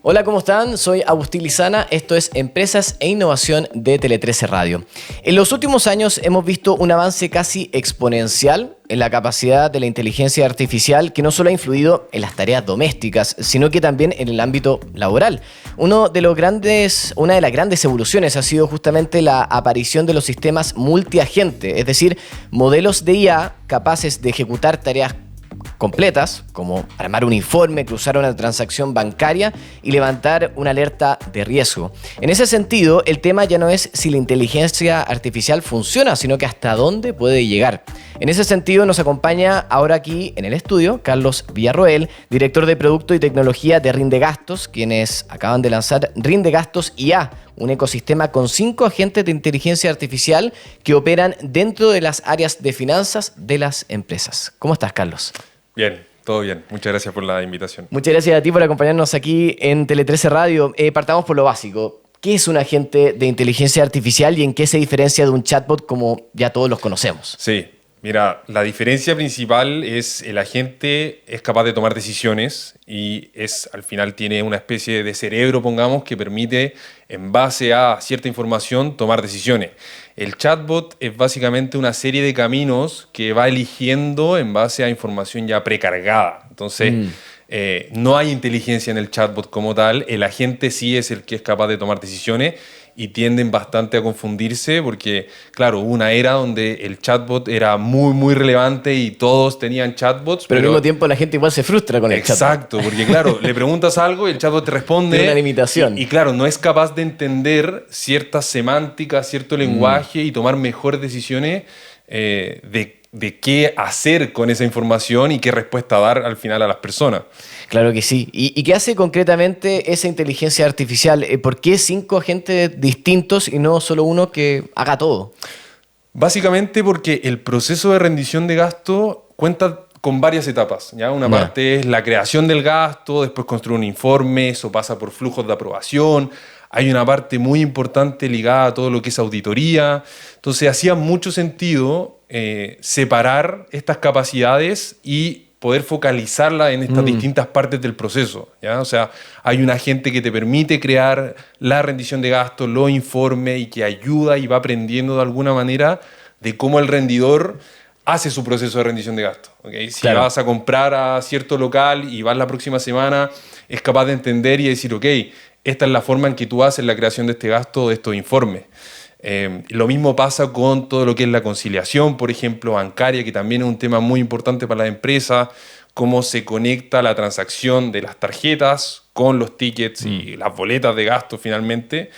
Hola, ¿cómo están? Soy Agustín Lizana, esto es Empresas e Innovación de Tele13 Radio. En los últimos años hemos visto un avance casi exponencial en la capacidad de la inteligencia artificial que no solo ha influido en las tareas domésticas, sino que también en el ámbito laboral. Una de las grandes evoluciones ha sido justamente la aparición de los sistemas multiagente, es decir, modelos de IA capaces de ejecutar tareas completas, como armar un informe, cruzar una transacción bancaria y levantar una alerta de riesgo. En ese sentido, el tema ya no es si la inteligencia artificial funciona, sino que hasta dónde puede llegar. En ese sentido, nos acompaña ahora aquí en el estudio Carlos Villarroel, director de Producto y Tecnología de Rindegastos, quienes acaban de lanzar Rindegastos IA, un ecosistema con 5 agentes de inteligencia artificial que operan dentro de las áreas de finanzas de las empresas. ¿Cómo estás, Carlos? Bien, todo bien. Muchas gracias por la invitación. Muchas gracias a ti por acompañarnos aquí en Tele13 Radio. Partamos por lo básico. ¿Qué es un agente de inteligencia artificial y en qué se diferencia de un chatbot como ya todos los conocemos? Sí, mira, la diferencia principal es el agente es capaz de tomar decisiones y al final tiene una especie de cerebro, pongamos, que permite, en base a cierta información, tomar decisiones. El chatbot es básicamente una serie de caminos que va eligiendo en base a información ya precargada. Entonces, no hay inteligencia en el chatbot como tal. El agente sí es el que es capaz de tomar decisiones y tienden bastante a confundirse porque, claro, hubo una era donde el chatbot era muy, muy relevante y todos tenían chatbots. Pero al mismo tiempo la gente igual se frustra con el chatbot. Exacto, porque claro, le preguntas algo y el chatbot te responde. Tiene una limitación. Y claro, no es capaz de entender ciertas semánticas, cierto lenguaje y tomar mejores decisiones de qué hacer con esa información y qué respuesta dar al final a las personas. Claro que sí. ¿Y qué hace concretamente esa inteligencia artificial? ¿Por qué 5 agentes distintos y no solo uno que haga todo? Básicamente porque el proceso de rendición de gasto cuenta con varias etapas, ¿ya? Una parte es la creación del gasto, después construir un informe, eso pasa por flujos de aprobación. Hay una parte muy importante ligada a todo lo que es auditoría. Entonces hacía mucho sentido separar estas capacidades y poder focalizarla en estas distintas partes del proceso, ¿ya? O sea, hay un agente que te permite crear la rendición de gastos, los informes y que ayuda y va aprendiendo de alguna manera de cómo el rendidor hace su proceso de rendición de gastos, ¿okay? Si vas a comprar a cierto local y vas la próxima semana, es capaz de entender y decir, ok, esta es la forma en que tú haces la creación de este gasto, de estos informes. Lo mismo pasa con todo lo que es la conciliación, por ejemplo, bancaria, que también es un tema muy importante para la empresa, cómo se conecta la transacción de las tarjetas con los tickets y las boletas de gasto finalmente.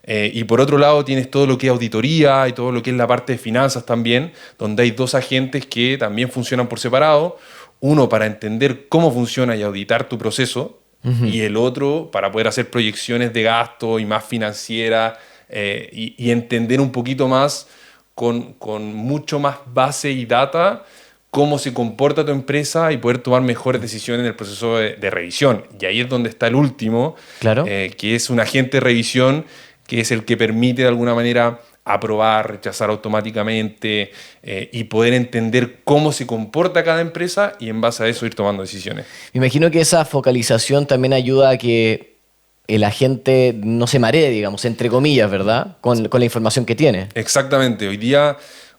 Y por otro lado tienes todo lo que es auditoría y todo lo que es la parte de finanzas también, donde hay 2 agentes que también funcionan por separado, uno para entender cómo funciona y auditar tu proceso, y el otro para poder hacer proyecciones de gasto y más financieras, y entender un poquito más con mucho más base y data cómo se comporta tu empresa y poder tomar mejores decisiones en el proceso de revisión. Y ahí es donde está el último, que es un agente de revisión, que es el que permite de alguna manera aprobar, rechazar automáticamente y poder entender cómo se comporta cada empresa y en base a eso ir tomando decisiones. Me imagino que esa focalización también ayuda a que el agente no se maree, digamos, entre comillas, ¿verdad? Con la información que tiene. Exactamente. Hoy día,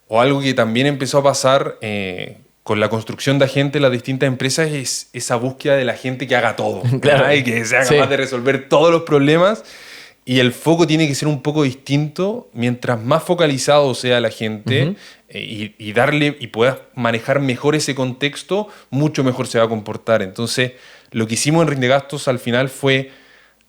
o algo que también empezó a pasar con la construcción de agentes en las distintas empresas, es esa búsqueda del agente que haga todo. Claro. Y que sea capaz de resolver todos los problemas. Y el foco tiene que ser un poco distinto. Mientras más focalizado sea la gente y darle y puedas manejar mejor ese contexto, mucho mejor se va a comportar. Entonces, lo que hicimos en Rindegastos al final fue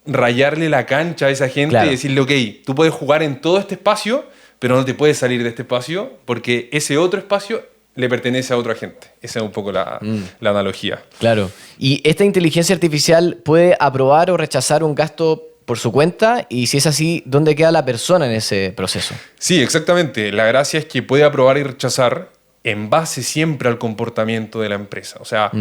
rayarle la cancha a esa gente y decirle, ok, tú puedes jugar en todo este espacio, pero no te puedes salir de este espacio porque ese otro espacio le pertenece a otro agente. Esa es un poco la analogía. Claro. ¿Y esta inteligencia artificial puede aprobar o rechazar un gasto por su cuenta? Y si es así, ¿dónde queda la persona en ese proceso? Sí, exactamente. La gracia es que puede aprobar y rechazar en base siempre al comportamiento de la empresa. O sea,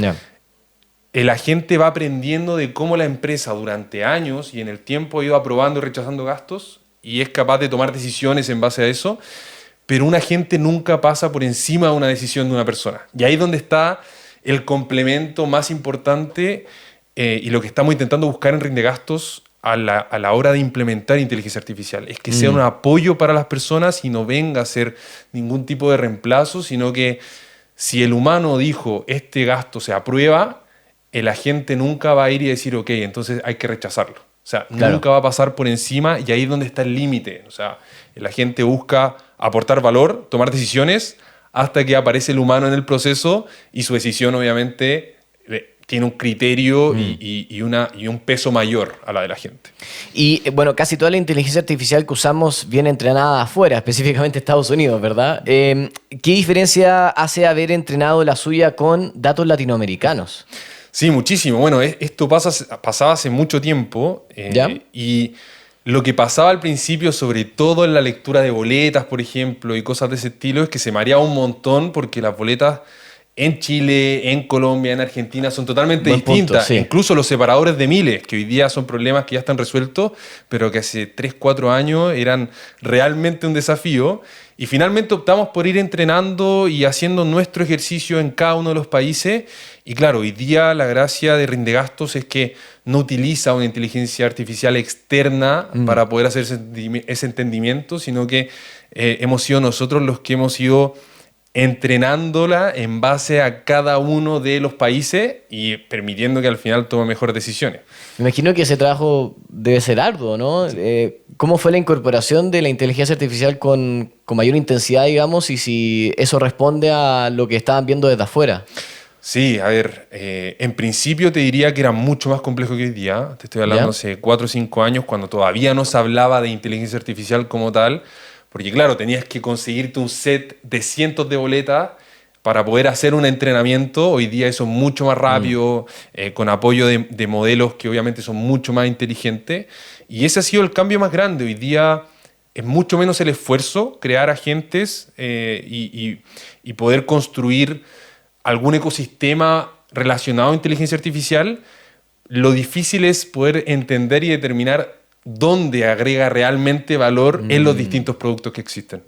el agente va aprendiendo de cómo la empresa durante años y en el tiempo ha ido aprobando y rechazando gastos y es capaz de tomar decisiones en base a eso, pero un agente nunca pasa por encima de una decisión de una persona. Y ahí es donde está el complemento más importante y lo que estamos intentando buscar en Rindegastos a la hora de implementar inteligencia artificial es que sea un apoyo para las personas y no venga a ser ningún tipo de reemplazo, sino que si el humano dijo este gasto se aprueba, el agente nunca va a ir y decir ok, entonces hay que rechazarlo. O sea, Claro. nunca va a pasar por encima y ahí es donde está el límite. O sea, el agente busca aportar valor, tomar decisiones, hasta que aparece el humano en el proceso y su decisión obviamente tiene un criterio y un peso mayor a la de la gente. Y bueno, casi toda la inteligencia artificial que usamos viene entrenada afuera, específicamente Estados Unidos, ¿verdad? ¿Qué diferencia hace haber entrenado la suya con datos latinoamericanos? Sí, muchísimo. Bueno, esto pasaba hace mucho tiempo ¿Ya? y lo que pasaba al principio, sobre todo en la lectura de boletas, por ejemplo, y cosas de ese estilo, es que se mareaba un montón porque las boletas en Chile, en Colombia, en Argentina son totalmente Buen punto, distintas. sí. Incluso los separadores de miles, que hoy día son problemas que ya están resueltos, pero que hace 3, 4 años eran realmente un desafío. Y finalmente optamos por ir entrenando y haciendo nuestro ejercicio en cada uno de los países. Y claro, hoy día la gracia de Rindegastos es que no utiliza una inteligencia artificial externa para poder hacer ese entendimiento, sino que hemos sido nosotros los que hemos ido entrenándola en base a cada uno de los países y permitiendo que al final tome mejores decisiones. Me imagino que ese trabajo debe ser arduo, ¿no? ¿Cómo fue la incorporación de la inteligencia artificial con mayor intensidad, digamos, y si eso responde a lo que estaban viendo desde afuera? Sí, a ver, en principio te diría que era mucho más complejo que hoy día. Te estoy hablando ¿Ya? hace 4 o 5 años, cuando todavía no se hablaba de inteligencia artificial como tal, porque claro, tenías que conseguirte un set de cientos de boletas para poder hacer un entrenamiento. Hoy día eso es mucho más rápido, con apoyo de modelos que obviamente son mucho más inteligentes. Y ese ha sido el cambio más grande. Hoy día es mucho menos el esfuerzo crear agentes y poder construir algún ecosistema relacionado a inteligencia artificial. Lo difícil es poder entender y determinar dónde agrega realmente valor en los distintos productos que existen.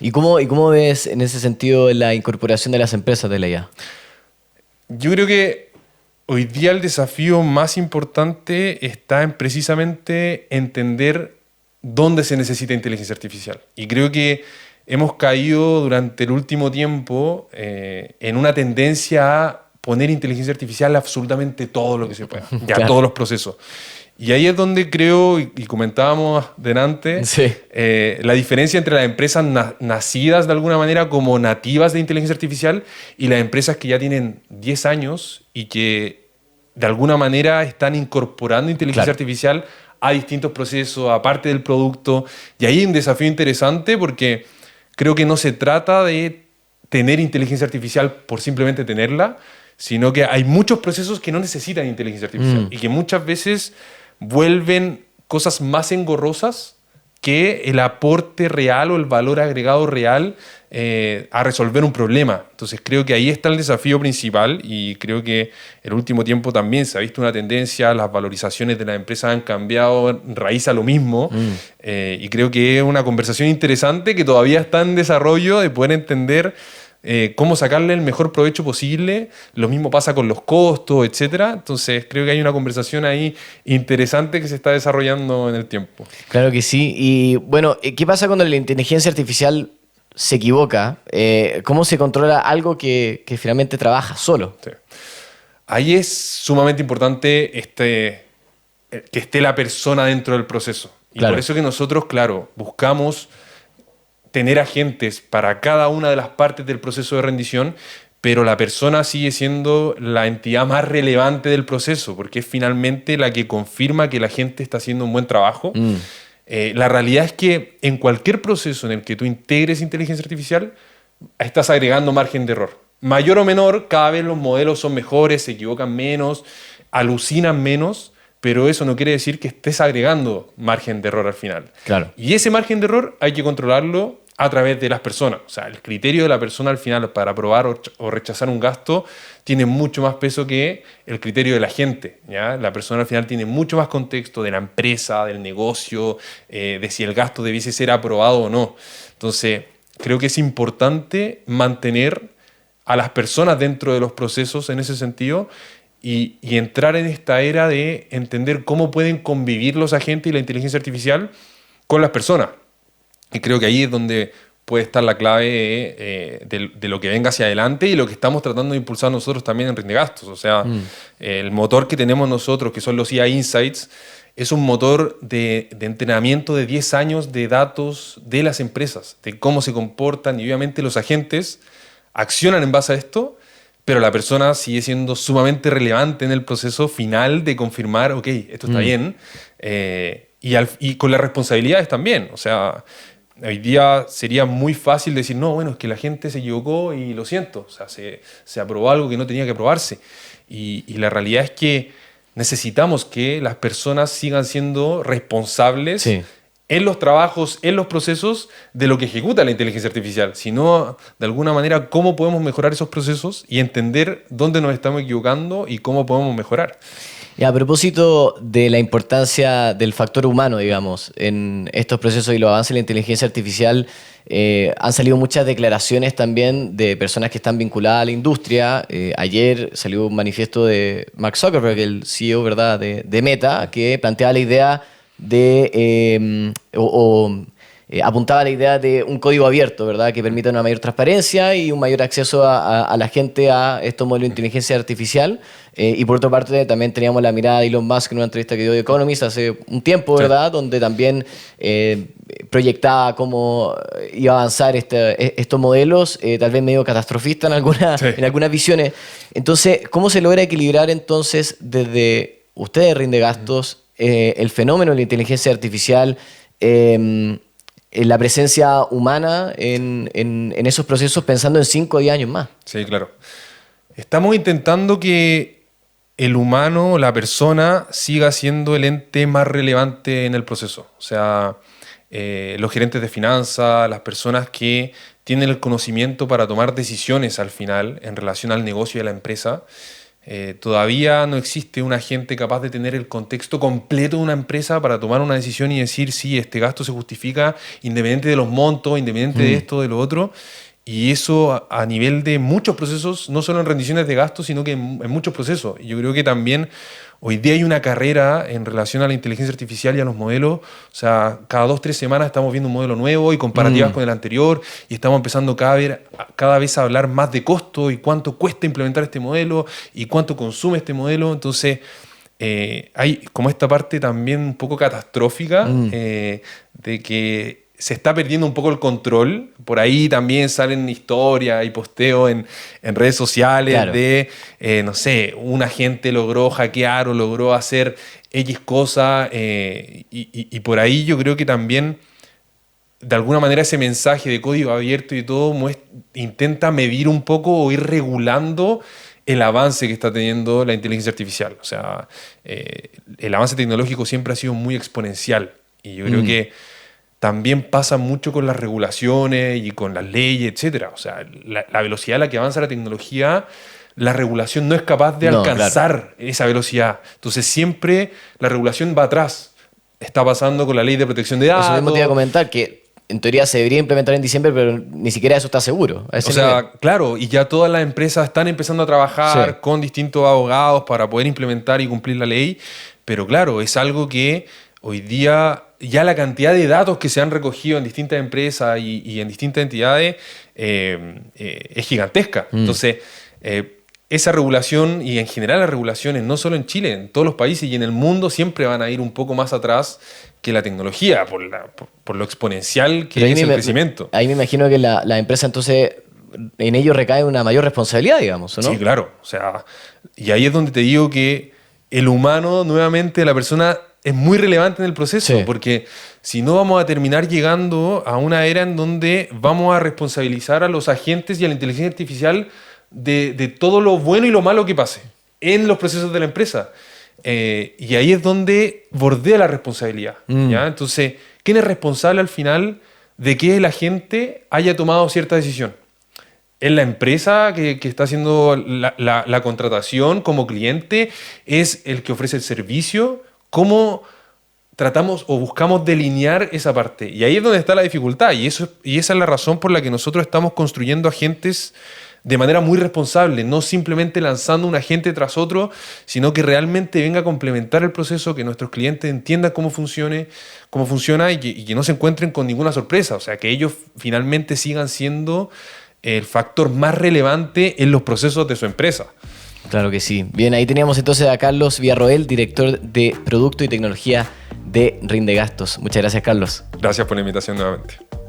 ¿Y cómo ves en ese sentido la incorporación de las empresas de la IA? Yo creo que hoy día el desafío más importante está en precisamente entender dónde se necesita inteligencia artificial. Y creo que hemos caído durante el último tiempo en una tendencia a poner inteligencia artificial a absolutamente todo lo que se pueda, ya Claro. todos los procesos. Y ahí es donde creo, y comentábamos delante, Sí. la diferencia entre las empresas nacidas de alguna manera como nativas de inteligencia artificial y las empresas que ya tienen 10 años y que de alguna manera están incorporando inteligencia Claro. artificial a distintos procesos, aparte del producto. Y ahí hay un desafío interesante porque creo que no se trata de tener inteligencia artificial por simplemente tenerla, sino que hay muchos procesos que no necesitan inteligencia artificial y que muchas veces vuelven cosas más engorrosas que el aporte real o el valor agregado real a resolver un problema. Entonces creo que ahí está el desafío principal y creo que el último tiempo también se ha visto una tendencia, las valorizaciones de las empresas han cambiado en raíz a lo mismo y creo que es una conversación interesante que todavía está en desarrollo de poder entender cómo sacarle el mejor provecho posible. Lo mismo pasa con los costos, etcétera. Entonces creo que hay una conversación ahí interesante que se está desarrollando en el tiempo. Claro que sí. Y bueno, ¿qué pasa cuando la inteligencia artificial se equivoca? ¿Cómo se controla algo que finalmente trabaja solo? Sí. Ahí es sumamente importante que esté la persona dentro del proceso. Y Claro. por eso que nosotros, claro, buscamos tener agentes para cada una de las partes del proceso de rendición, pero la persona sigue siendo la entidad más relevante del proceso, porque es finalmente la que confirma que la gente está haciendo un buen trabajo. La realidad es que en cualquier proceso en el que tú integres inteligencia artificial, estás agregando margen de error. Mayor o menor, cada vez los modelos son mejores, se equivocan menos, alucinan menos, pero eso no quiere decir que estés agregando margen de error al final. Claro. Y ese margen de error hay que controlarlo a través de las personas. O sea, el criterio de la persona al final para aprobar o rechazar un gasto tiene mucho más peso que el criterio de la gente, ¿ya? La persona al final tiene mucho más contexto de la empresa, del negocio, de si el gasto debiese ser aprobado o no. Entonces, creo que es importante mantener a las personas dentro de los procesos en ese sentido y entrar en esta era de entender cómo pueden convivir los agentes y la inteligencia artificial con las personas. Y creo que ahí es donde puede estar la clave de lo que venga hacia adelante y lo que estamos tratando de impulsar nosotros también en Rinde Gastos. O sea, el motor que tenemos nosotros, que son los IA Insights, es un motor de entrenamiento de 10 años de datos de las empresas, de cómo se comportan, y obviamente los agentes accionan en base a esto, pero la persona sigue siendo sumamente relevante en el proceso final de confirmar, ok, esto está bien, y con las responsabilidades también. O sea, hoy día sería muy fácil decir, no, bueno, es que la gente se equivocó y lo siento, o sea, se aprobó algo que no tenía que aprobarse. Y la realidad es que necesitamos que las personas sigan siendo responsables en los trabajos, en los procesos de lo que ejecuta la inteligencia artificial, sino de alguna manera cómo podemos mejorar esos procesos y entender dónde nos estamos equivocando y cómo podemos mejorar. Y a propósito de la importancia del factor humano, digamos, en estos procesos y los avances de la inteligencia artificial, han salido muchas declaraciones también de personas que están vinculadas a la industria. Ayer salió un manifiesto de Mark Zuckerberg, el CEO, ¿verdad?, de Meta, que planteaba la idea de, apuntaba a la idea de un código abierto, ¿verdad?, que permita una mayor transparencia y un mayor acceso a la gente a estos modelos de inteligencia artificial. Y por otra parte, también teníamos la mirada de Elon Musk en una entrevista que dio The Economist hace un tiempo, ¿verdad?, donde también proyectaba cómo iba a avanzar estos modelos, tal vez medio catastrofista en algunas visiones. Entonces, ¿cómo se logra equilibrar entonces desde ustedes, Rinde Gastos, el fenómeno de la inteligencia artificial, la presencia humana en esos procesos, pensando en 5 o 10 años más? Sí, claro. Estamos intentando que el humano, la persona, siga siendo el ente más relevante en el proceso. O sea, los gerentes de finanzas, las personas que tienen el conocimiento para tomar decisiones al final en relación al negocio de la empresa. Todavía no existe un agente capaz de tener el contexto completo de una empresa para tomar una decisión y decir, sí, este gasto se justifica independiente de los montos, independiente de esto, de lo otro. Y eso a nivel de muchos procesos, no solo en rendiciones de gastos, sino que en muchos procesos. Y yo creo que también hoy día hay una carrera en relación a la inteligencia artificial y a los modelos. O sea, cada 2-3 semanas estamos viendo un modelo nuevo y comparativas con el anterior, y estamos empezando cada vez a hablar más de costo y cuánto cuesta implementar este modelo y cuánto consume este modelo. Entonces, hay como esta parte también un poco catastrófica de que se está perdiendo un poco el control. Por ahí también salen historias y posteos en redes sociales, claro, de, no sé, un agente logró hackear o logró hacer X cosa, y por ahí yo creo que también, de alguna manera, ese mensaje de código abierto y todo intenta medir un poco o ir regulando el avance que está teniendo la inteligencia artificial. O sea, el avance tecnológico siempre ha sido muy exponencial, y yo creo que también pasa mucho con las regulaciones y con las leyes, etc. O sea, la velocidad a la que avanza la tecnología, la regulación no es capaz de alcanzar esa velocidad. Entonces siempre la regulación va atrás. Está pasando con la ley de protección de datos. Eso mismo te iba a comentar, que en teoría se debería implementar en diciembre, pero ni siquiera eso está seguro. O sea, claro, y ya todas las empresas están empezando a trabajar con distintos abogados para poder implementar y cumplir la ley. Pero claro, es algo que hoy día ya la cantidad de datos que se han recogido en distintas empresas y en distintas entidades es gigantesca. Entonces, esa regulación, y en general las regulaciones, no solo en Chile, en todos los países y en el mundo, siempre van a ir un poco más atrás que la tecnología, por lo exponencial que es el crecimiento. Ahí me imagino que la empresa, entonces, en ello recae una mayor responsabilidad, digamos, ¿no? Sí, claro. O sea, y ahí es donde te digo que el humano, nuevamente, la persona, es muy relevante en el proceso, porque si no vamos a terminar llegando a una era en donde vamos a responsabilizar a los agentes y a la inteligencia artificial de todo lo bueno y lo malo que pase en los procesos de la empresa. Y ahí es donde bordea la responsabilidad. ¿Ya? Entonces, ¿quién es responsable al final de que el agente haya tomado cierta decisión? ¿Es la empresa que está haciendo la contratación como cliente? ¿Es el que ofrece el servicio? ¿Cómo tratamos o buscamos delinear esa parte? Y ahí es donde está la dificultad, y esa es la razón por la que nosotros estamos construyendo agentes de manera muy responsable, no simplemente lanzando un agente tras otro, sino que realmente venga a complementar el proceso, que nuestros clientes entiendan cómo funciona y que no se encuentren con ninguna sorpresa. O sea, que ellos finalmente sigan siendo el factor más relevante en los procesos de su empresa. Claro que sí. Bien, ahí teníamos entonces a Carlos Villarroel, director de Producto y Tecnología de Rindegastos. Muchas gracias, Carlos. Gracias por la invitación nuevamente.